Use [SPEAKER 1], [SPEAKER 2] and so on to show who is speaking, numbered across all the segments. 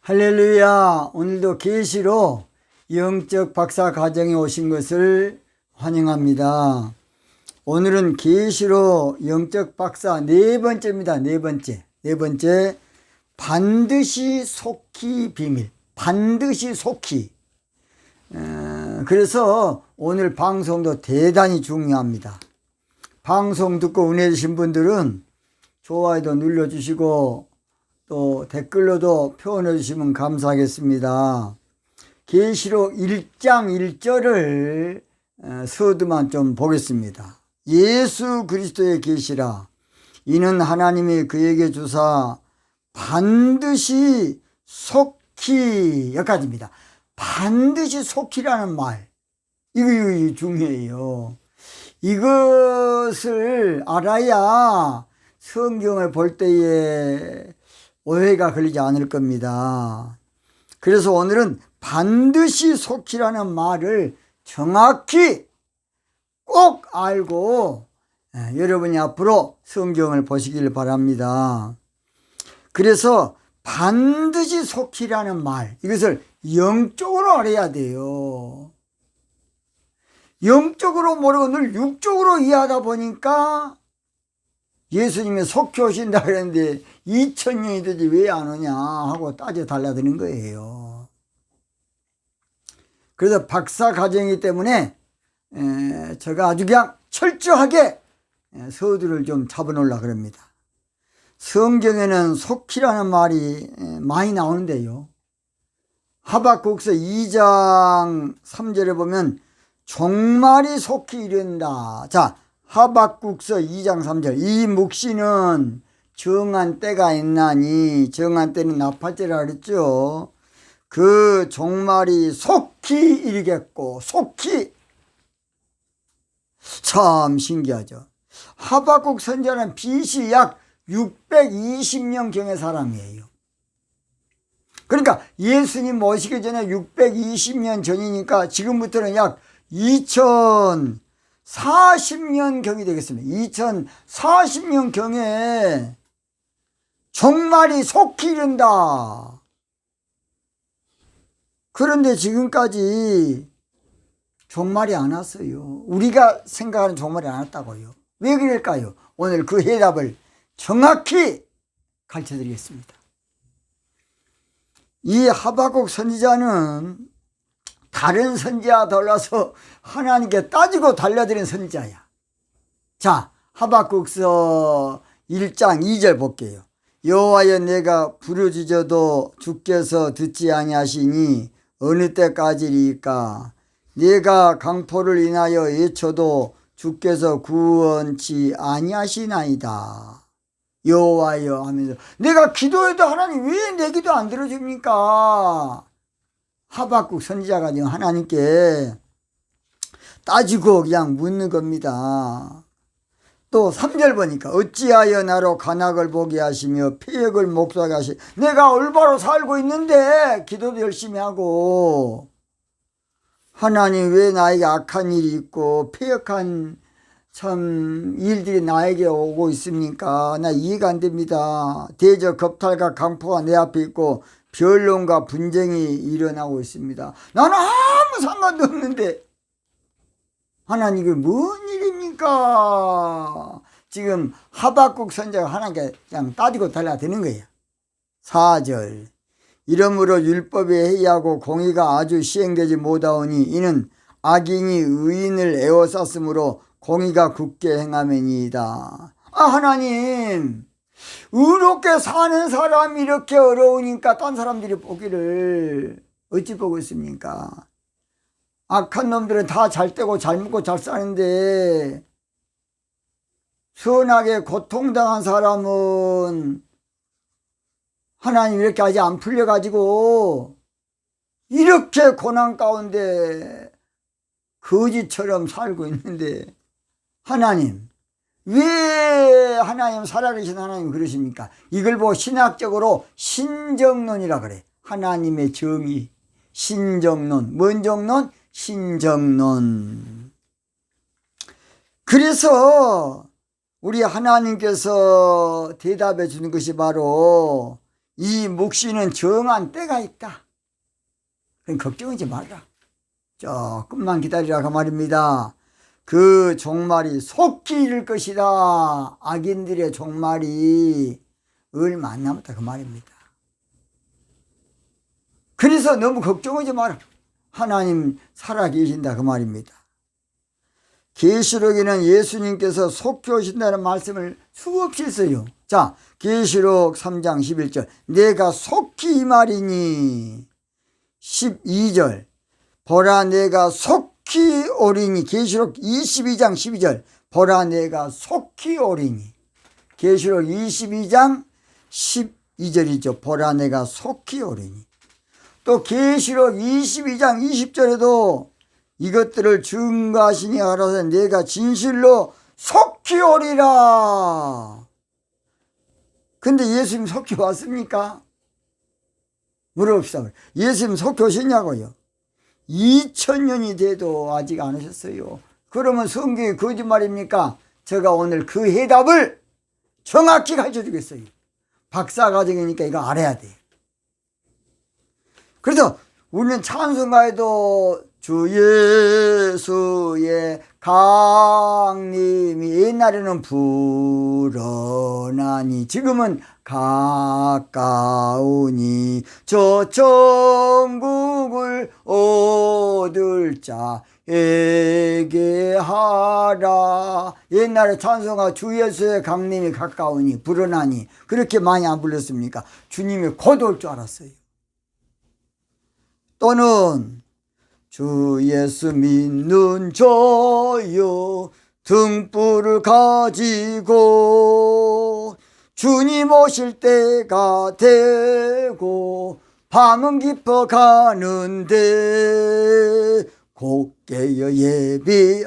[SPEAKER 1] 할렐루야. 오늘도 계시로 영적 박사 과정에 오신 것을 환영합니다. 오늘은 계시로 영적 박사 네 번째입니다. 네 번째 반드시 속히 비밀. 반드시 속히. 그래서 오늘 방송도 대단히 중요합니다. 방송 듣고 은혜 주신 분들은 좋아요도 눌러주시고 또 댓글로도 표현해 주시면 감사하겠습니다. 계시록 1장 1절을 서두만 좀 보겠습니다. 예수 그리스도의 계시라. 이는 하나님이 그에게 주사 반드시 속히, 여기까지입니다. 반드시 속히라는 말, 이거 중요해요. 이것을 알아야 성경을 볼 때에 오해가 걸리지 않을 겁니다. 그래서 오늘은 반드시 속히라는 말을 정확히 꼭 알고 여러분이 앞으로 성경을 보시길 바랍니다. 그래서 반드시 속히라는 말, 이것을 영적으로 알아야 돼요. 영적으로 모르고 늘 육적으로 이해하다 보니까 예수님이 속히 오신다 그랬는데 2000년이 되지 왜 안 오냐 하고 따져 달라드는 거예요. 그래서 박사 과정이기 때문에 제가 아주 그냥 철저하게 서두를 좀 잡아놓으려고 그럽니다. 성경에는 속히라는 말이 많이 나오는데요. 하박국서 2장 3절에 보면 종말이 속히 이른다. 자, 하박국서 2장 3절. 이 묵시는 정한 때가 있나니, 정한 때는 나팔절이라 그랬죠. 그 종말이 속히 이르겠고, 속히. 참 신기하죠. 하박국 선지자는 BC 약 620년경의 사람이에요. 그러니까 예수님 모시기 전에 620년 전이니까 지금부터는 약 2040년경이 되겠습니다. 2040년경에 종말이 속히 이른다. 그런데 지금까지 종말이 안 왔어요. 우리가 생각하는 종말이 안 왔다고요. 왜 그럴까요? 오늘 그 해답을 정확히 가르쳐 드리겠습니다. 이 하박국 선지자는 다른 선지자와 달라서 하나님께 따지고 달려드린 선지자야. 자, 하박국서 1장 2절 볼게요. 여호와여, 내가 부르짖어도 주께서 듣지 아니하시니 어느 때까지리까? 내가 강포를 인하여 외쳐도 주께서 구원치 아니하시나이다. 여호와여 하면서 내가 기도해도 하나님 왜 내 기도 안 들어줍니까? 하박국 선지자가 지금 하나님께 따지고 그냥 묻는 겁니다. 또 3절 보니까 어찌하여 나로 간악을 보게 하시며 폐역을 목소하게 하시. 내가 올바로 살고 있는데 기도도 열심히 하고 하나님 왜 나에게 악한 일이 있고 폐역한 참 일들이 나에게 오고 있습니까? 나 이해가 안 됩니다. 대저 겁탈과 강포가 내 앞에 있고 변론과 분쟁이 일어나고 있습니다. 나는 아무 상관도 없는데 하나님 이게 뭔 일입니까? 지금 하박국 선지자가 하나님께 그냥 따지고 달라드는 거예요. 4절. 이러므로 율법이 해이하고 공의가 아주 시행되지 못하오니 이는 악인이 의인을 에워쌌으므로 공의가 굳게 행함이니이다. 하나님, 의롭게 사는 사람이 이렇게 어려우니까 딴 사람들이 보기를 어찌 보고 있습니까? 악한 놈들은 다 잘 되고 잘 먹고 잘 사는데 선하게 고통당한 사람은 하나님 이렇게 아직 안 풀려가지고 이렇게 고난 가운데 거지처럼 살고 있는데 하나님, 왜 하나님 살아계신 하나님 그러십니까? 이걸 보고 신학적으로 신정론이라 그래. 하나님의 정의, 신정론. 뭔 정론? 신정론. 그래서 우리 하나님께서 대답해 주는 것이 바로 이 묵시는 정한 때가 있다. 그럼 걱정하지 말라. 조금만 기다리라 그 말입니다. 그 종말이 속히 이를 것이다. 악인들의 종말이 얼마 안 남았다 그 말입니다. 그래서 너무 걱정하지 마라. 하나님 살아계신다 그 말입니다. 계시록에는 예수님께서 속히 오신다는 말씀을 수없이 써요. 자, 계시록 3장 11절 내가 속히 이 말이니. 12절 보라 내가 속히 오리니. 계시록 22장 12절 보라 내가 속히 오리니. 계시록 22장 12절이죠. 보라 내가 속히 오리니. 또 계시록 22장 20절에도 이것들을 증거하시니 알아서 내가 진실로 속히 오리라. 근데 예수님 속히 왔습니까? 물어봅시다. 예수님 속히 오셨냐고요? 2000년이 돼도 아직 안 오셨어요. 그러면 성경이 거짓말입니까? 제가 오늘 그 해답을 정확히 가르쳐 주겠어요. 박사과정이니까 이거 알아야 돼. 그래서 우리는 찬송가에도 주 예수의 강림이 옛날에는 불어나니 지금은 가까우니 저 천국을 얻을 자에게 하라. 옛날에 찬송가 주 예수의 강림이 가까우니 불어나니 그렇게 많이 안 불렀습니까? 주님이 곧 올 줄 알았어요. 또는 주 예수 믿는 저요 등불을 가지고 주님 오실 때가 되고 밤은 깊어 가는데 곧 깨어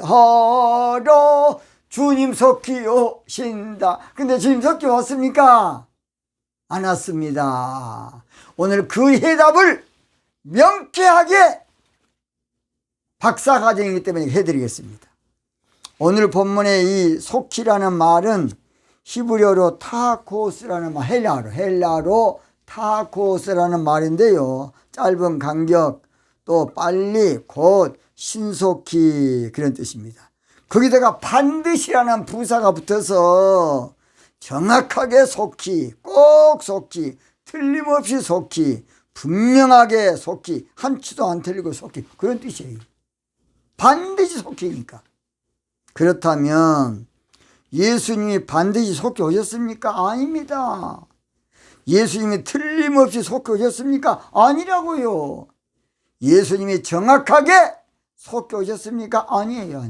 [SPEAKER 1] 예비하러 주님 속히 오신다. 근데 주님 속히 왔습니까? 안 왔습니다. 오늘 그 해답을 명쾌하게 박사과정이기 때문에 해드리겠습니다. 오늘 본문의 이 속히라는 말은 히브리어로 타코스라는 말, 헬라로 타코스라는 말인데요. 짧은 간격, 또 빨리, 곧, 신속히 그런 뜻입니다. 거기다가 반드시라는 부사가 붙어서 정확하게 속히, 꼭 속히, 틀림없이 속히, 분명하게 속히, 한치도 안 틀리고 속히, 그런 뜻이에요. 반드시 속히니까. 그렇다면 예수님이 반드시 속히 오셨습니까? 아닙니다. 예수님이 틀림없이 속히 오셨습니까? 아니라고요. 예수님이 정확하게 속히 오셨습니까? 아니에요.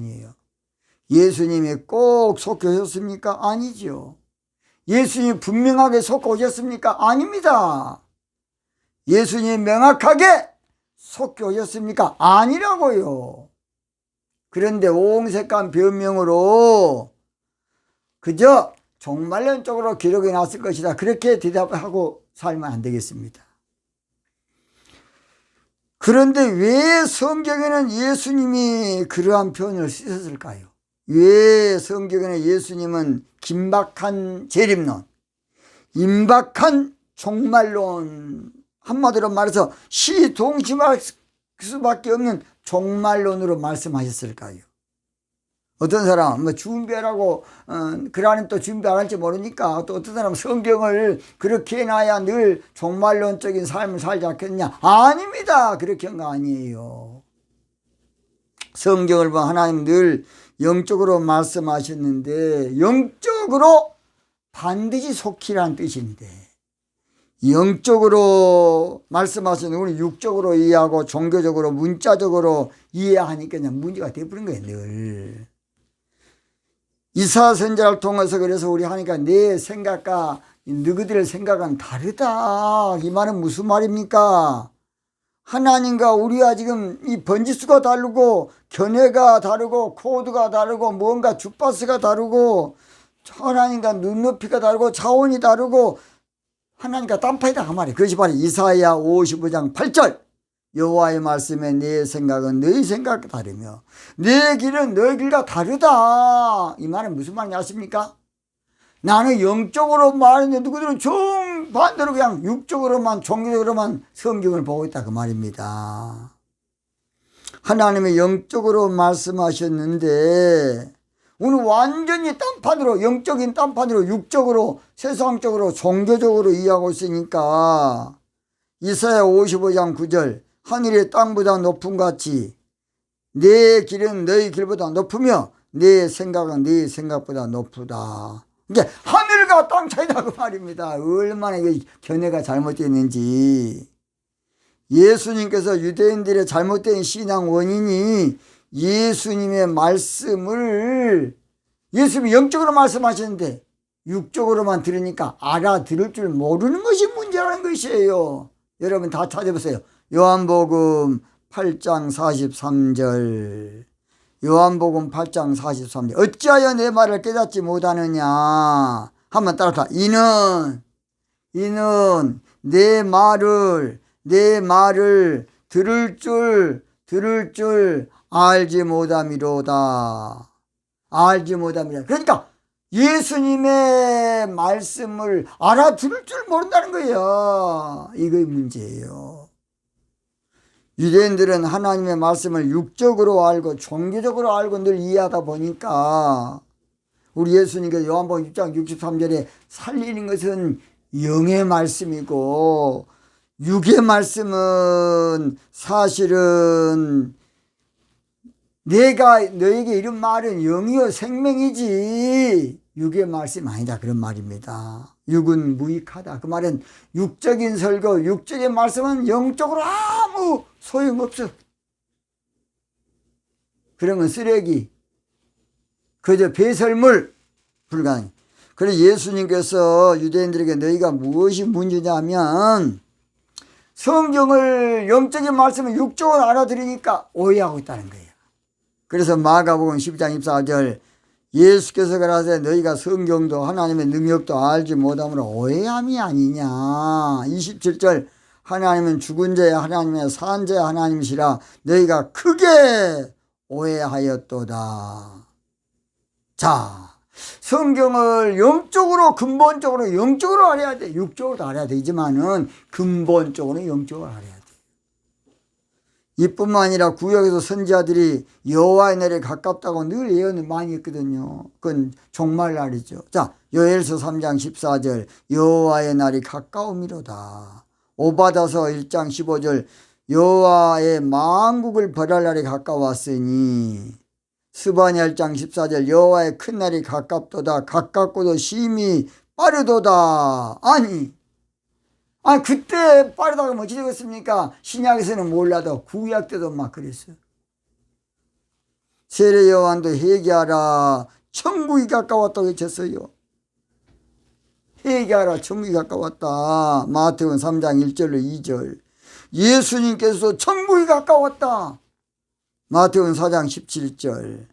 [SPEAKER 1] 예수님이 꼭 속히 오셨습니까? 아니죠. 예수님이 분명하게 속히 오셨습니까? 아닙니다. 예수님이 명확하게 속히 오셨습니까? 아니라고요. 그런데 옹색한 변명으로 그저 종말론적으로 기록이 났을 것이다. 그렇게 대답하고 살면 안 되겠습니다. 그런데 왜 성경에는 예수님이 그러한 표현을 쓰셨을까요? 왜 성경에는 예수님은 긴박한 재림론, 임박한 종말론, 한마디로 말해서 시동심할 수밖에 없는 종말론으로 말씀하셨을까요? 어떤 사람 준비하라고 그러는 또 준비 안 할지 모르니까 또 어떤 사람 성경을 그렇게 해놔야 늘 종말론적인 삶을 살지 않겠냐? 아닙니다. 그렇게 한 거 아니에요. 성경을 보면 하나님 늘 영적으로 말씀하셨는데 영적으로 반드시 속히라는 뜻인데 영적으로 말씀하시는 우리 육적으로 이해하고 종교적으로 문자적으로 이해하니까 그냥 문제가 되어버린 거예요. 늘 이사야 선지자를 통해서 그래서 우리 하니까 내 생각과 너희들의 생각은 다르다. 이 말은 무슨 말입니까? 하나님과 우리가 지금 이 번지수가 다르고 견해가 다르고 코드가 다르고 뭔가 주파수가 다르고 하나님과 눈높이가 다르고 차원이 다르고 하나님과 딴판이다 그 말이에요. 그것이 바로 이사야 55장 8절 여호와의 말씀에 내 생각은 너희 생각과 다르며 내 길은 너희 길과 다르다. 이 말은 무슨 말인지 아십니까? 나는 영적으로 말하는데 누구들은 정반대로 그냥 육적으로만 종교적으로만 성경을 보고 있다 그 말입니다. 하나님이 영적으로 말씀하셨는데 오늘 완전히 딴판으로, 영적인 딴판으로 육적으로 세상적으로 종교적으로 이해하고 있으니까 이사야 55장 9절 하늘이 땅보다 높음 같이 내 길은 너희 길보다 높으며 내 생각은 네 생각보다 높다. 이게 하늘과 땅 차이다 그 말입니다. 얼마나 이게 견해가 잘못되어 있는지. 예수님께서 유대인들의 잘못된 신앙 원인이 예수님의 말씀을 예수님이 영적으로 말씀하셨는데 육적으로만 들으니까 알아들을 줄 모르는 것이 문제라는 것이에요. 여러분 다 찾아보세요. 요한복음 8장 43절. 요한복음 8장 43절. 어찌하여 내 말을 깨닫지 못하느냐. 한번 따라서 이는 내 말을 들을 줄 알지 못함이로다. 알지 못함이라. 그러니까 예수님의 말씀을 알아들을 줄 모른다는 거예요. 이게 문제예요. 유대인들은 하나님의 말씀을 육적으로 알고 종교적으로 알고 늘 이해하다 보니까 우리 예수님께서 요한복음 6장 63절에 살리는 것은 영의 말씀이고 육의 말씀은 사실은 내가 너에게 이런 말은 영이요 생명이지 육의 말씀이 아니다 그런 말입니다. 육은 무익하다. 그 말은 육적인 설교, 육적인 말씀은 영적으로 아무 소용없어. 그런 건 쓰레기, 그저 배설물, 불가능. 그래서 예수님께서 유대인들에게 너희가 무엇이 문제냐면 성경을 영적인 말씀을 육적으로 알아들으니까 오해하고 있다는 거예요. 그래서 마가복음 12장 24절 예수께서 가라사대 너희가 성경도 하나님의 능력도 알지 못함으로 오해함이 아니냐. 27절 하나님은 죽은 자의 하나님의 산 자의 하나님이시라 너희가 크게 오해하였도다. 자, 성경을 영적으로 근본적으로 영적으로 알아야 돼. 육적으로도 알아야 되지만은 근본적으로 영적으로 알아야 돼. 이뿐만 아니라 구약에서 선지자들이 여호와의 날에 가깝다고 늘 예언을 많이 했거든요. 그건 종말날이죠. 자, 요엘서 3장 14절 여호와의 날이 가까움이로다. 오바다서 1장 15절 여호와의 만국을 벌할 날이 가까웠으니 스바냐 1장 14절 여호와의 큰 날이 가깝도다. 가깝고도 심히 빠르도다. 아니 그때 빠르다고 뭐지 되겠습니까? 신약에서는 몰라도 구약 때도 막 그랬어요. 세례 요한도 회개하라 천국이 가까웠다고 외쳤어요. 회개하라 천국이 가까웠다. 마태복음 3장 1절로 2절 예수님께서 천국이 가까웠다. 마태복음 4장 17절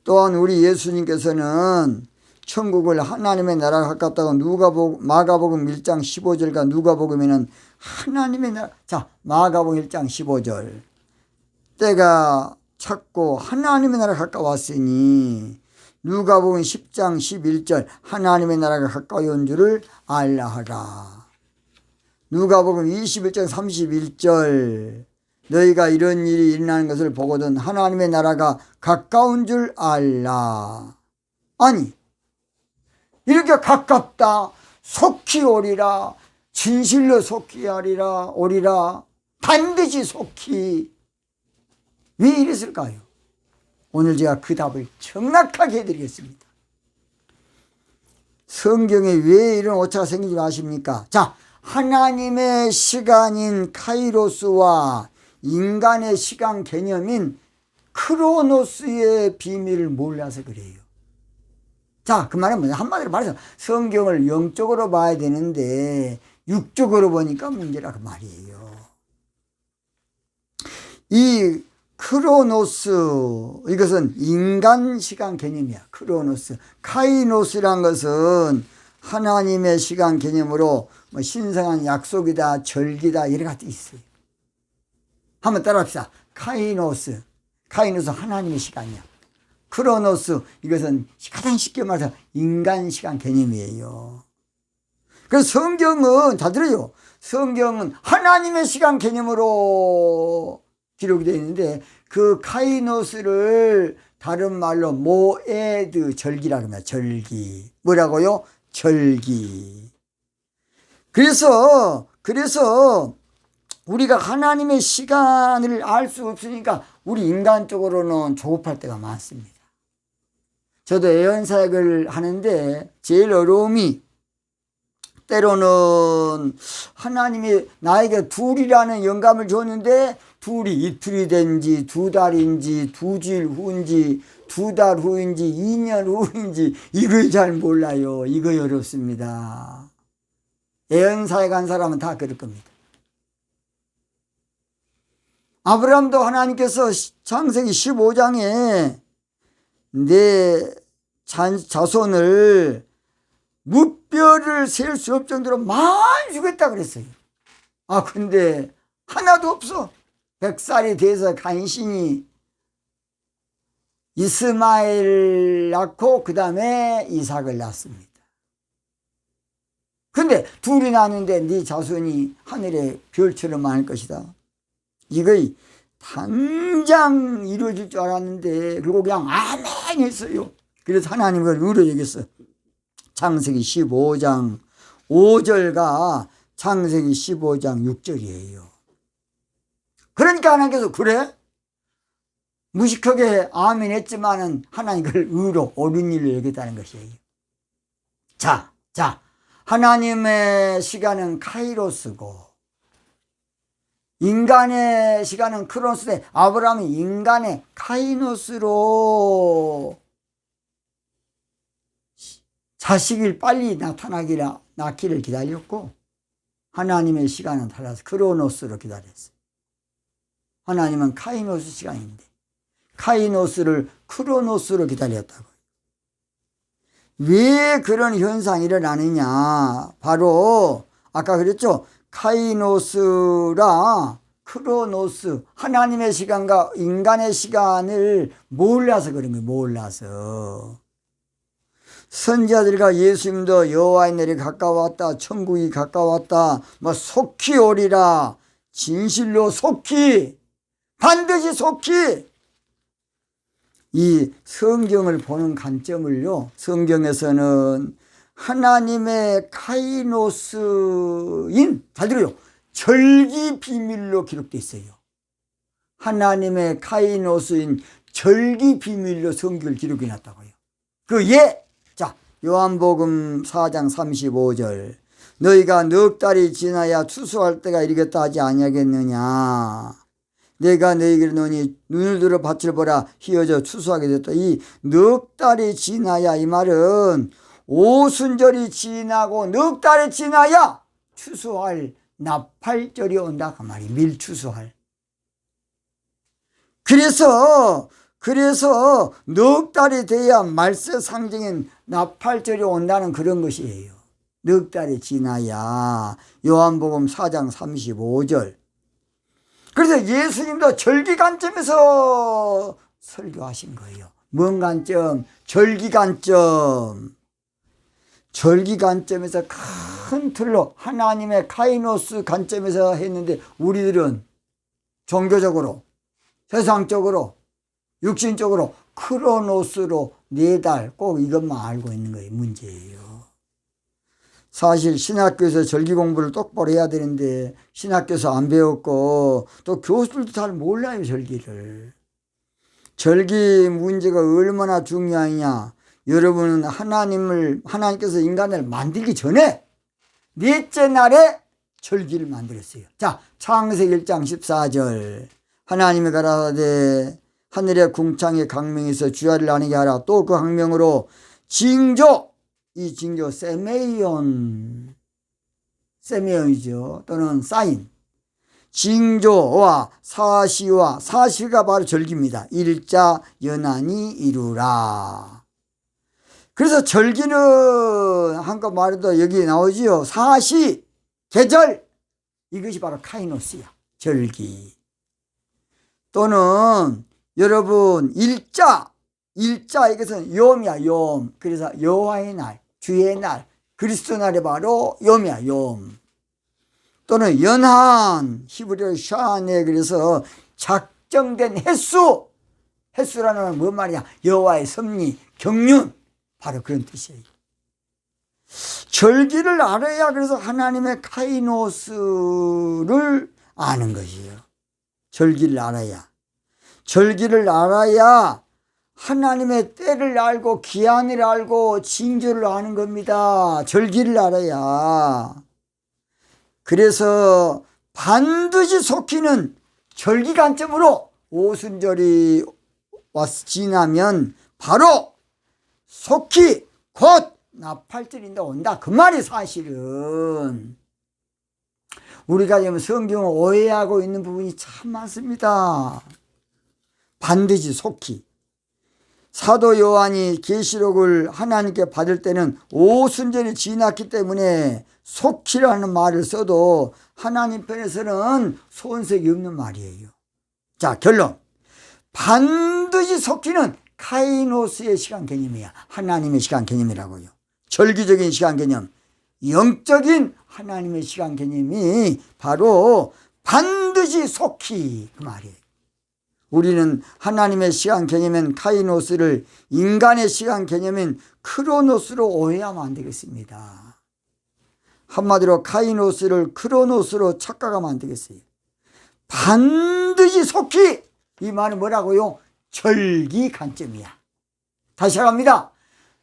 [SPEAKER 1] 또한 우리 예수님께서는 천국을 하나님의 나라가 가깝다고 마가복음 1장 15절과 누가복음에는 하나님의 나라. 자, 마가복음 1장 15절 때가 찼고 하나님의 나라가 가까웠으니 누가복음 10장 11절 하나님의 나라가 가까이 온 줄을 알라 하라. 누가복음 21장 31절 너희가 이런 일이 일어나는 것을 보거든 하나님의 나라가 가까운 줄 알라. 아니 이렇게 가깝다. 속히 오리라. 진실로 속히 오리라. 반드시 속히. 왜 이랬을까요? 오늘 제가 그 답을 정확하게 해드리겠습니다. 성경에 왜 이런 오차가 생기지 아십니까? 자, 하나님의 시간인 카이로스와 인간의 시간 개념인 크로노스의 비밀을 몰라서 그래요. 자, 그 말은 뭐냐? 한마디로 말해서 성경을 영적으로 봐야 되는데 육적으로 보니까 문제라 그 말이에요. 이 크로노스 이것은 인간 시간 개념이야. 크로노스. 카이노스란 것은 하나님의 시간 개념으로 뭐 신성한 약속이다, 절기다 여러 가지 있어요. 한번 따라합시다. 카이노스 하나님의 시간이야. 크로노스 이것은 가장 쉽게 말해서 인간 시간 개념이에요. 그래서 성경은 다 들어요. 성경은 하나님의 시간 개념으로 기록이 되어 있는데 그 카이노스를 다른 말로 모에드 절기라고 합니다. 절기. 뭐라고요? 절기. 그래서 우리가 하나님의 시간을 알 수 없으니까 우리 인간적으로는 조급할 때가 많습니다. 저도 애언사역을 하는데 제일 어려움이 때로는 하나님이 나에게 둘이라는 영감을 줬는데 둘이 이틀이 된지 두 달인지 두 주일 후인지 두 달 후인지 2년 후인지 이걸 잘 몰라요. 이거 어렵습니다. 애언사역 한 사람은 다 그럴 겁니다. 아브라함도 하나님께서 창세기 15장에 내 자손을 무뼈를 셀 수 없을 정도로 많이 주겠다 그랬어요. 근데 하나도 없어. 100살이 돼서 간신히 이스마엘 낳고 그 다음에 이삭을 낳습니다. 근데 둘이 낳는데 네 자손이 하늘의 별처럼 많을 것이다. 이거 당장 이루어질 줄 알았는데 그리고 그냥 아멘 했어요. 그래서 하나님은 그걸 의뢰했어요. 창세기 15장 5절과 창세기 15장 6절이에요. 그러니까 하나님께서 그래? 무식하게 아멘 했지만은 하나님 그걸 의로 옳은 일로 여겼다는 것이에요. 자, 하나님의 시간은 카이로스고 인간의 시간은 크로노스인데 아브라함이 인간의 카이노스로 자식이 빨리 낳기를 기다렸고 하나님의 시간은 달라서 크로노스로 기다렸어요. 하나님은 카이노스 시간인데 카이노스를 크로노스로 기다렸다고요. 왜 그런 현상이 일어나느냐? 바로 아까 그랬죠. 카이노스라 크로노스, 하나님의 시간과 인간의 시간을 몰라서 그런 거예요. 몰라서. 선지자들과 예수님도 여호와의 날이 가까웠다, 천국이 가까웠다, 속히 오리라, 진실로 속히, 반드시 속히. 이 성경을 보는 관점을요, 성경에서는 하나님의 카이노스인, 잘 들어요, 절기 비밀로 기록되어 있어요. 하나님의 카이노스인 절기 비밀로 성경을 기록해 놨다고요. 자, 요한복음 4장 35절. 너희가 넉 달이 지나야 추수할 때가 이르겠다 하지 아니하겠느냐. 내가 너희에게 이르노니 눈을 들어 밭을 보라 희어져 추수하게 됐다. 이 넉 달이 지나야, 이 말은 오순절이 지나고 넉 달이 지나야 추수할 나팔절이 온다 그 말이. 밀추수할. 그래서 넉 달이 돼야 말세 상징인 나팔절이 온다는 그런 것이에요. 넉 달이 지나야. 요한복음 4장 35절. 그래서 예수님도 절기 관점에서 설교하신 거예요. 뭔 관점? 절기 관점. 절기 관점에서 큰 틀로 하나님의 카이노스 관점에서 했는데 우리들은 종교적으로, 세상적으로, 육신적으로 크로노스로 4달 꼭 이것만 알고 있는 거예요. 문제예요. 사실 신학교에서 절기 공부를 똑바로 해야 되는데 신학교에서 안 배웠고 또 교수들도 잘 몰라요. 절기를. 절기 문제가 얼마나 중요하냐. 여러분은 하나님께서 인간을 만들기 전에 넷째 날에 절기를 만들었어요. 자, 창세기 1장 14절. 하나님이 가라사대 하늘의 궁창에 강명에서 주야를 나누게 하라. 또 그 강명으로 징조, 이 징조 세메ion이죠. 또는 사인. 징조와 사시가 바로 절기입니다. 일자 연한이 이루라. 그래서 절기는 한껏 말해도 여기 나오지요. 사시, 계절, 이것이 바로 카이노스야. 절기. 또는 여러분 일자 이것은 염이야. 염. 그래서 여호와의 날, 주의 날, 그리스도 날이 바로 염이야, 염. 또는 연한, 히브리어 샤네, 그래서 작정된 횟수. 횟수라는 건 뭔 말이야? 여호와의 섭리, 경륜. 바로 그런 뜻이에요. 절기를 알아야 그래서 하나님의 카이노스를 아는 것이에요. 절기를 알아야. 절기를 알아야 하나님의 때를 알고 기한을 알고 징조를 아는 겁니다. 절기를 알아야. 그래서 반드시 속히는 절기 관점으로 오순절이 지나면 바로 속히 곧 나팔절인다 온다. 그 말이 사실은. 우리가 지금 성경을 오해하고 있는 부분이 참 많습니다. 반드시 속히. 사도 요한이 계시록을 하나님께 받을 때는 오순절이 지났기 때문에 속히라는 말을 써도 하나님 편에서는 손색이 없는 말이에요. 자, 결론. 반드시 속히는 카이노스의 시간 개념이야. 하나님의 시간 개념이라고요. 절기적인 시간 개념, 영적인 하나님의 시간 개념이 바로 반드시 속히 그 말이에요. 우리는 하나님의 시간 개념인 카이노스를 인간의 시간 개념인 크로노스로 오해하면 안 되겠습니다. 한마디로 카이노스를 크로노스로 착각하면 안 되겠어요. 반드시 속히, 이 말은 뭐라고요? 절기 관점이야. 다시 합니다.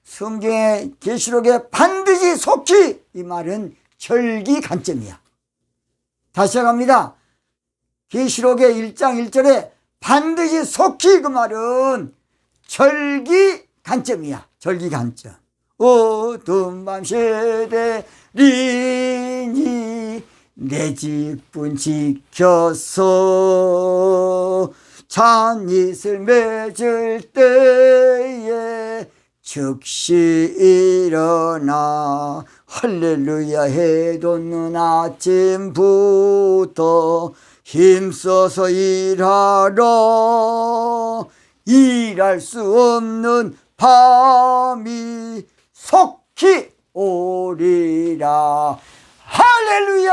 [SPEAKER 1] 성경의 계시록에 반드시 속히, 이 말은 절기 관점이야. 다시 합니다. 계시록의 1장 1절에 반드시 속히, 그 말은 절기 관점이야. 절기 관점. 어두운 밤 세대리니 내 직분 지켜서 잔잇을 맺을 때에 즉시 일어나 할렐루야 해돋는 아침부터 힘써서 일하러 일할 수 없는 밤이 속히 오리라. 할렐루야.